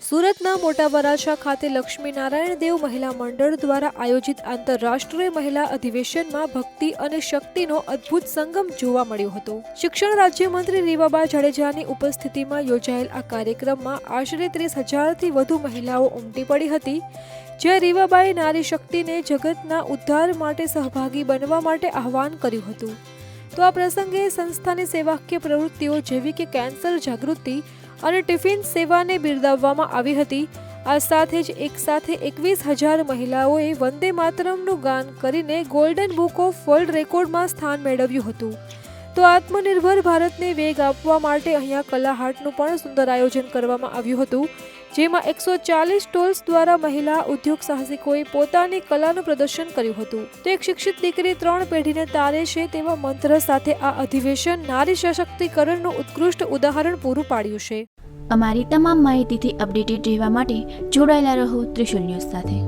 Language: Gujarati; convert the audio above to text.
સુરતના મોટા વરાછા ખાતે લક્ષ્મીનારાયણ દેવ મહિલા મંડળ દ્વારા આયોજિત આંતરરાષ્ટ્રીય મહિલા અધિવેશનમાં ભક્તિ અને શક્તિનો અદ્ભુત સંગમ જોવા મળ્યો હતો। શિક્ષણ રાજ્યમંત્રી રીવાબા જાડેજાની ઉપસ્થિતિમાં યોજાયેલ આ કાર્યક્રમમાં આશરે 30,000થી વધુ મહિલાઓ ઉમટી પડી હતી, જ્યાં રીવાબાએ નારી શક્તિને જગતના ઉદ્ધાર માટે સહભાગી બનવા માટે આહ્વાન કર્યું હતું। તો આ પ્રસંગે સંસ્થાની સેવાકીય પ્રવૃત્તિઓ જેવી કે કેન્સર જાગૃતિ અને ટિફિન સેવાને બિરદાવવામાં આવી હતી। આ સાથે જ એક સાથે 21,000 મહિલાઓએ વંદે માતરમનું ગાન કરીને ગોલ્ડન બુક ઓફ વર્લ્ડ રેકોર્ડમાં સ્થાન મેળવ્યું હતું। તો આત્મનિર્ભર ભારતને વેગ આપવા માટે અહીંયા કલા હાટનું પણ સુંદર આયોજન કરવામાં આવ્યું હતું, જેમાં 140 સ્ટોલ્સ દ્વારા મહિલા ઉદ્યોગ સાહસિકોએ પોતાની કલાનું પ્રદર્શન કર્યું હતું। તો એક શિક્ષિત દીકરી 3 પેઢીને તારે છે તેવા મંત્ર સાથે આ અધિવેશન નારી સશક્તિકરણનું ઉત્કૃષ્ટ ઉદાહરણ પૂરું પાડ્યું છે। અમારી તમામ માહિતીથી અપડેટેડ રહેવા માટે જોડાયેલા રહો ત્રિશુલ ન્યૂઝ સાથે।